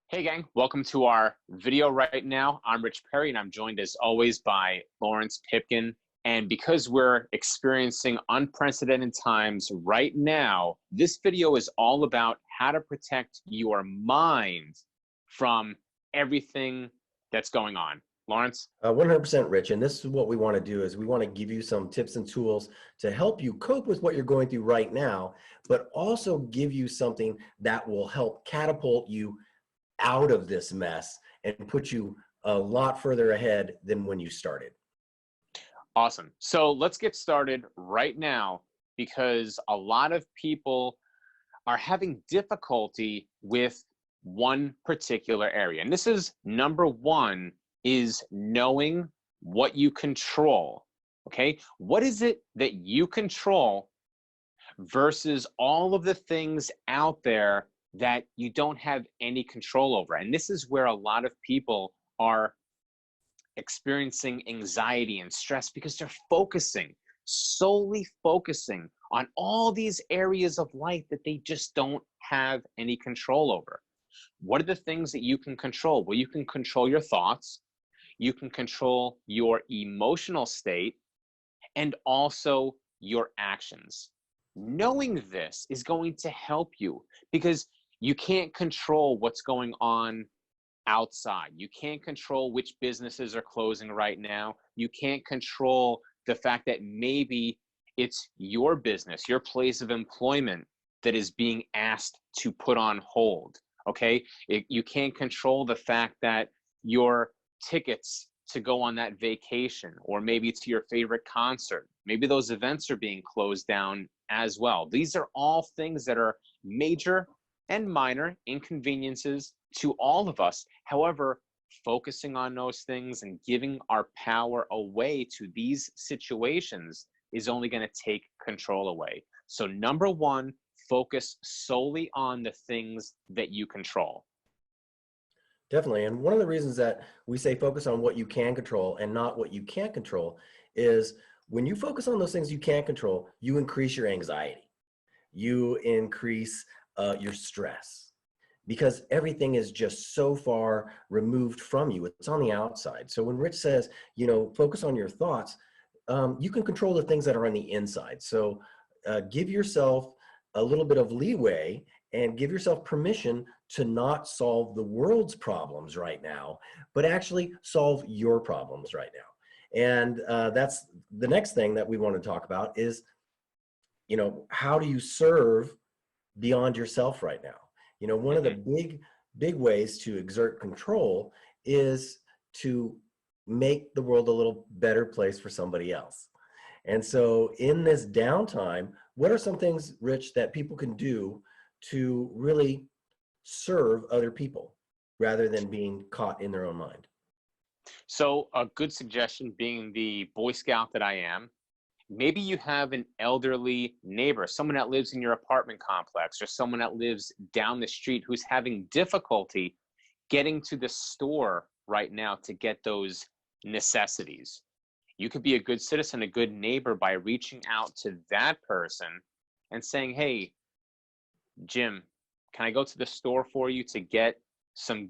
Hey gang, welcome to our video right now. I'm Rich Perry and I'm joined as always by Lawrence Pipkin. And because we're experiencing unprecedented times right now, this video is all about how to protect your mind from everything that's going on. Lawrence? 100% Rich. And this is what we want to do is we want to give you some tips and tools to help you cope with what you're going through right now, but also give you something that will help catapult you out of this mess and put you a lot further ahead than when you started. Awesome. So let's get started right now because a lot of people are having difficulty with one particular area. And this is number one, is knowing what you control. Okay. What is it that you control versus all of the things out there that you don't have any control over? And this is where a lot of people are experiencing anxiety and stress because they're solely focusing on all these areas of life that they just don't have any control over. What are the things that you can control? Well, you can control your thoughts, you can control your emotional state, and also your actions. Knowing this is going to help you because you can't control what's going on outside. You can't control which businesses are closing right now. You can't control the fact that maybe it's your business, your place of employment that is being asked to put on hold. Okay. You can't control the fact that your tickets to go on that vacation or maybe to your favorite concert, maybe those events are being closed down as well. These are all things that are major and minor inconveniences to all of us. However, focusing on those things and giving our power away to these situations is only going to take control away. So number one, focus solely on the things that you control. Definitely. And one of the reasons that we say focus on what you can control and not what you can't control is when you focus on those things you can't control, you increase your anxiety, you increase your stress, because everything is just so far removed from you. It's on the outside. So when Rich says, focus on your thoughts, you can control the things that are on the inside. So give yourself a little bit of leeway and give yourself permission to not solve the world's problems right now, but actually solve your problems right now. And that's the next thing that we want to talk about is, how do you serve beyond yourself right now? One of the big ways to exert control is to make the world a little better place for somebody else. And so in this downtime, what are some things, Rich, that people can do to really serve other people rather than being caught in their own mind? So a good suggestion, being the Boy Scout that I am, maybe you have an elderly neighbor, someone that lives in your apartment complex, or someone that lives down the street who's having difficulty getting to the store right now to get those necessities. You could be a good citizen, a good neighbor by reaching out to that person and saying, hey, Jim, can I go to the store for you to get some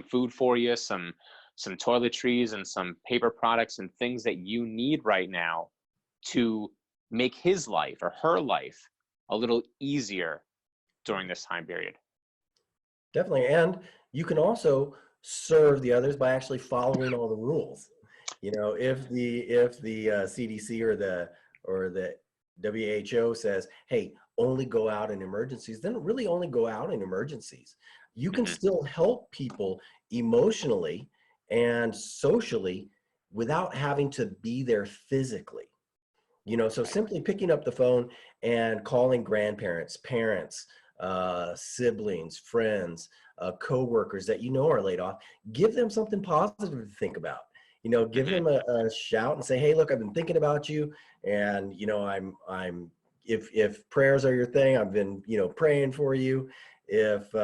food for you, some toiletries and some paper products and things that you need right now to make his life or her life a little easier during this time period. Definitely. And you can also serve the others by actually following all the rules. If the CDC or the WHO says, hey, only go out in emergencies, then really only go out in emergencies. You can still help people emotionally and socially without having to be there physically. So simply picking up the phone and calling grandparents, parents, siblings, friends, coworkers that are laid off, give them something positive to think about. Give them a shout and say, hey, look, I've been thinking about you. And, if prayers are your thing, I've been, praying for you. If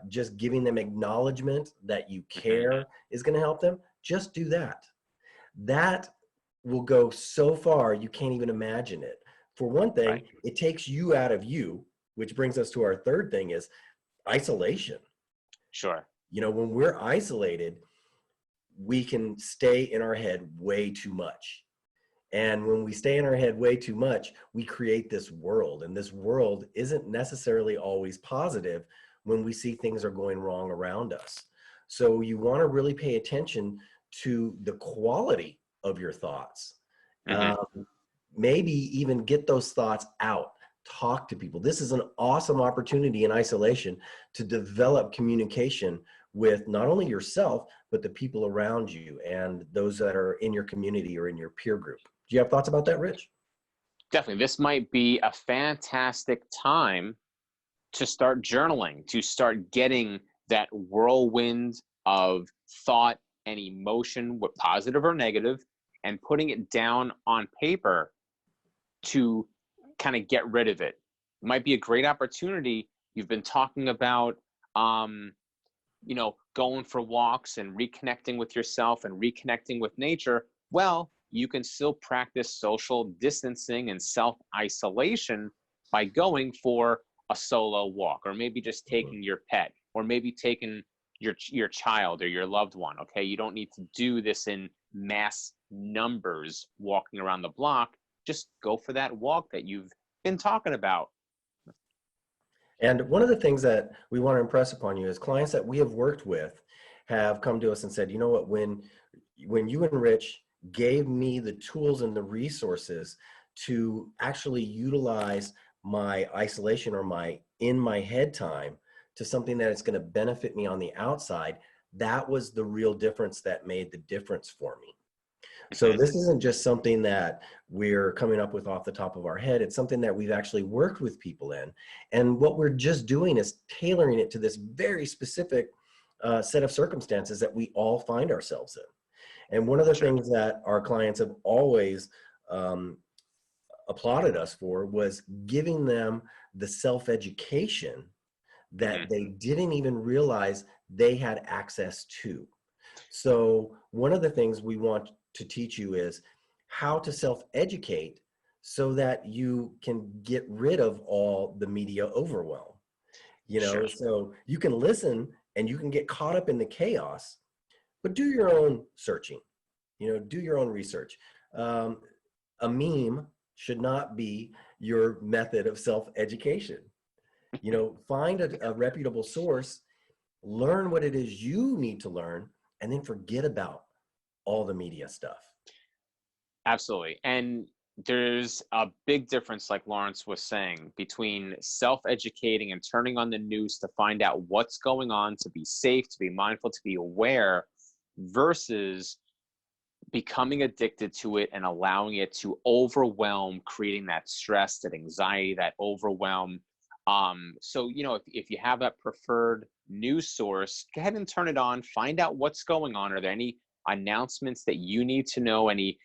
just giving them acknowledgement that you care is going to help them, just do that. That will go so far, you can't even imagine it. For one thing, it takes you out of you, which brings us to our third thing is isolation. Sure. When we're isolated, we can stay in our head way too much. And when we stay in our head way too much, we create this world. And this world isn't necessarily always positive when we see things are going wrong around us. So you want to really pay attention to the quality of your thoughts. Hmm. Maybe even get those thoughts out. Talk to people. This is an awesome opportunity in isolation to develop communication with not only yourself, but the people around you and those that are in your community or in your peer group. Do you have thoughts about that, Rich? Definitely. This might be a fantastic time to start journaling, to start getting that whirlwind of thought and emotion, what positive or negative, and putting it down on paper to kind of get rid of it. It might be a great opportunity. You've been talking about, going for walks and reconnecting with yourself and reconnecting with nature. Well, you can still practice social distancing and self isolation by going for a solo walk, or maybe just taking your pet, or maybe taking your child or your loved one. Okay, you don't need to do this in mass numbers walking around the block. Just go for that walk that you've been talking about. And one of the things that we want to impress upon you is clients that we have worked with have come to us and said, you know what, when you and Rich gave me the tools and the resources to actually utilize my isolation or my in my head time to something that is going to benefit me on the outside, that was the real difference that made the difference for me. So Mhm. this isn't just something that we're coming up with off the top of our head. It's something that we've actually worked with people in. And what we're just doing is tailoring it to this very specific set of circumstances that we all find ourselves in. And one of the Sure. things that our clients have always um, applauded us for was giving them the self-education Hmm. that they didn't even realize they had access to. So one of the things we want to teach you is how to self-educate so that you can get rid of all the media overwhelm. Sure. So you can listen and you can get caught up in the chaos, but do your own searching, do your own research. Um, a meme should not be your method of self-education. Find a reputable source, learn what it is you need to learn, and then forget about all the media stuff. Absolutely. And there's a big difference, like Lawrence was saying, between self educating and turning on the news to find out what's going on, to be safe, to be mindful, to be aware, versus becoming addicted to it and allowing it to overwhelm, creating that stress, that anxiety, that overwhelm. So, if you have that preferred news source, go ahead and turn it on, find out what's going on. Are there any announcements that you need to know, any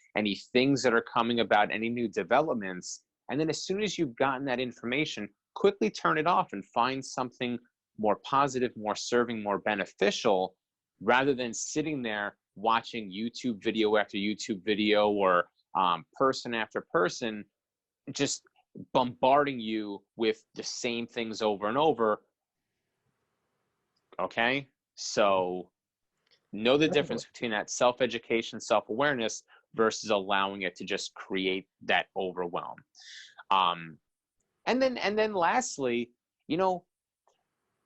things that are coming about, any new developments? And then as soon as you've gotten that information, quickly turn it off and find something more positive, more serving, more beneficial, rather than sitting there watching YouTube video after YouTube video, or person after person just bombarding you with the same things over and over. Okay, so know the difference between that self-education, self-awareness, versus allowing it to just create that overwhelm. um, and then lastly, you know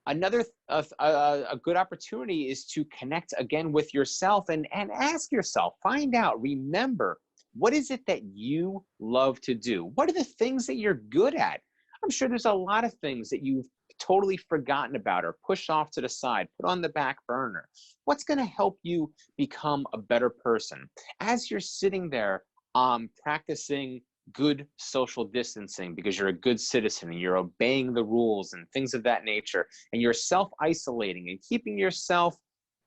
another a good opportunity is to connect again with yourself, and ask yourself, find out, remember, what is it that you love to do? What are the things that you're good at? I'm sure there's a lot of things that you've totally forgotten about or pushed off to the side, put on the back burner. What's going to help you become a better person as you're sitting there practicing good social distancing, because you're a good citizen and you're obeying the rules and things of that nature, and you're self-isolating and keeping yourself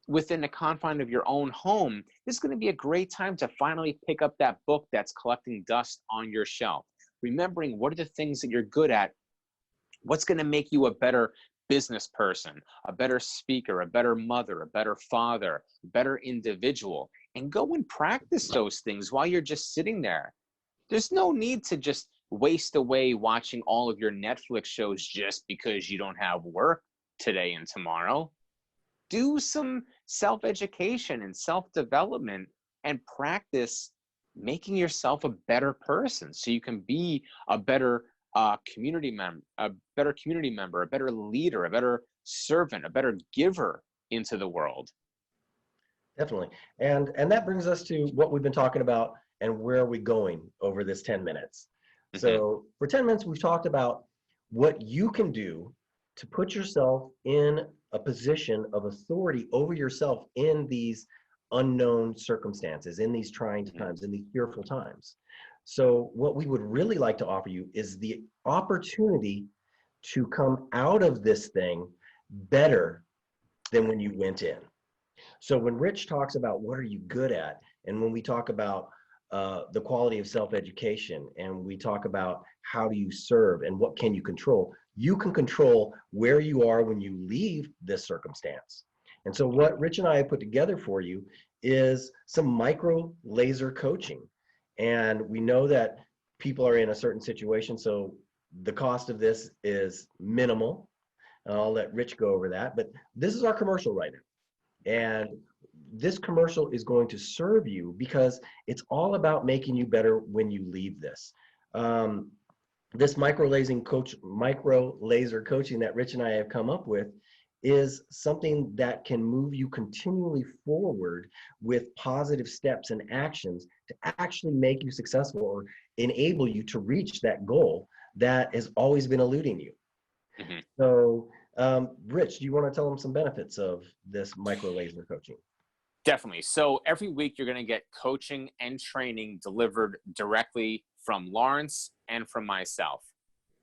within the confine of your own home. This is going to be a great time to finally pick up that book that's collecting dust on your shelf, remembering what are the things that you're good at, what's going to make you a better business person, a better speaker, a better mother, a better father, a better individual, and go and practice those things while you're just sitting there. There's no need to just waste away watching all of your Netflix shows just because you don't have work today and tomorrow. do some self-education and self-development and practice making yourself a better person so you can be a better community member, a better leader, a better servant, a better giver into the world. Definitely. And that brings us to what we've been talking about and where are we going over this 10 minutes. So for 10 minutes, we've talked about what you can do to put yourself in a position of authority over yourself in these unknown circumstances, in these trying times, in these fearful times. So what we would really like to offer you is the opportunity to come out of this thing better than when you went in. So when Rich talks about what are you good at, and when we talk about the quality of self-education, and we talk about how do you serve and what can you control, you can control where you are when you leave this circumstance. And so what Rich and I have put together for you is some micro laser coaching. And we know that people are in a certain situation, so the cost of this is minimal. I'll let Rich go over that, but this is our commercial right now. And this commercial is going to serve you because it's all about making you better when you leave this. This micro laser coaching that Rich and I have come up with is something that can move you continually forward with positive steps and actions to actually make you successful or enable you to reach that goal that has always been eluding you. So Rich, do you want to tell them some benefits of this micro laser coaching? Definitely. So every week you're going to get coaching and training delivered directly from Lawrence and from myself.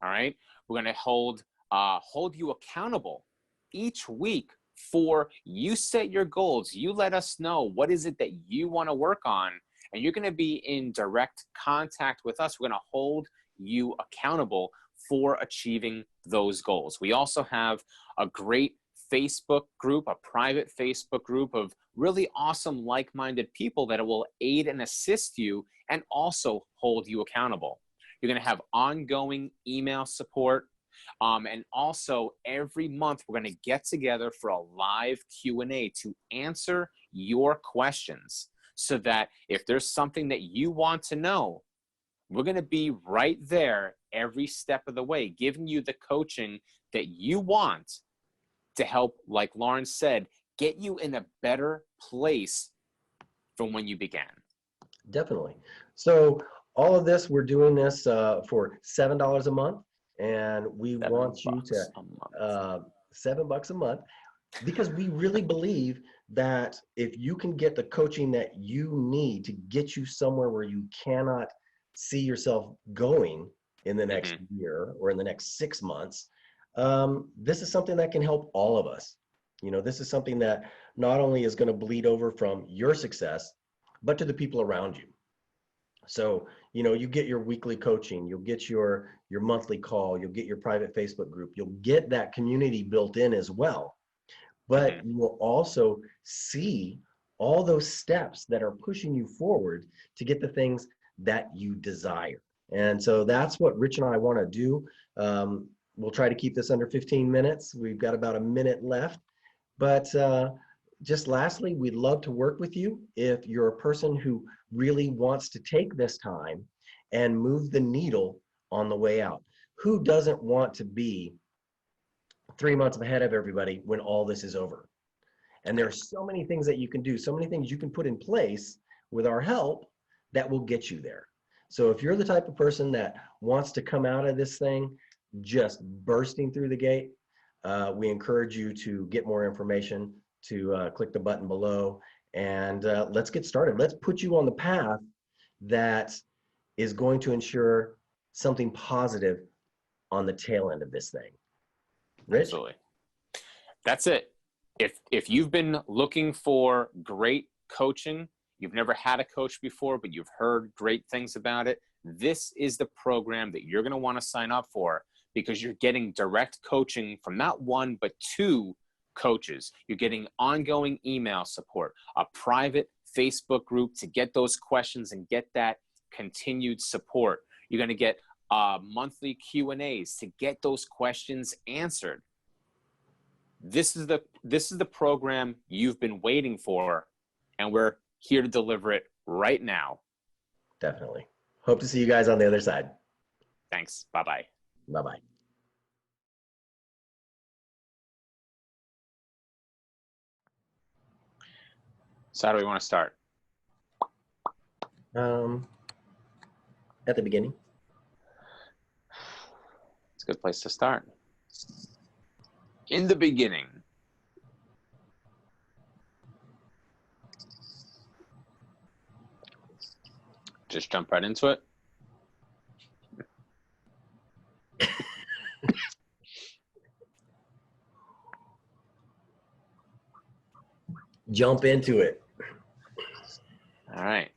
All right. We're going to hold you accountable each week for you set your goals. You let us know what is it that you want to work on, and you're going to be in direct contact with us. We're going to hold you accountable for achieving those goals. We also have a great Facebook group, a private Facebook group of really awesome like-minded people that will aid and assist you and also hold you accountable. You're going to have ongoing email support. And also every month we're going to get together for a live Q&A to answer your questions so that if there's something that you want to know, we're going to be right there every step of the way, giving you the coaching that you want to help, like Lawrence said, get you in a better place from when you began. Definitely. So all of this, we're doing this for $7 a month, and we want you to $7 a month, because we really believe that if you can get the coaching that you need to get you somewhere where you cannot see yourself going in the next year or in the next 6 months, this is something that can help all of us. You know, this is something that not only is going to bleed over from your success, but to the people around you. So, you know, you get your weekly coaching, you'll get your monthly call, you'll get your private Facebook group, you'll get that community built in as well. But you will also see all those steps that are pushing you forward to get the things that you desire. And so that's what Rich and I want to do. We'll try to keep this under 15 minutes. We've got about a minute left. But just lastly, we'd love to work with you if you're a person who really wants to take this time and move the needle on the way out. Who doesn't want to be 3 months ahead of everybody when all this is over? And there are so many things that you can do, so many things you can put in place with our help that will get you there. So if you're the type of person that wants to come out of this thing just bursting through the gate, we encourage you to get more information, to click the button below, and let's get started. Let's put you on the path that is going to ensure something positive on the tail end of this thing. Rich? Absolutely. That's it. If you've been looking for great coaching, you've never had a coach before, but you've heard great things about it, this is the program that you're going to want to sign up for, because you're getting direct coaching from not one, but two coaches. You're getting ongoing email support, a private Facebook group to get those questions and get that continued support. You're going to get monthly Q&As to get those questions answered. this is the program you've been waiting for, and we're here to deliver it right now. Definitely. Hope to see you guys on the other side. Thanks. Bye-bye. Bye-bye. So how do we want to start? At the beginning. It's a good place to start. In the beginning. Just jump right into it. Jump into it. All right.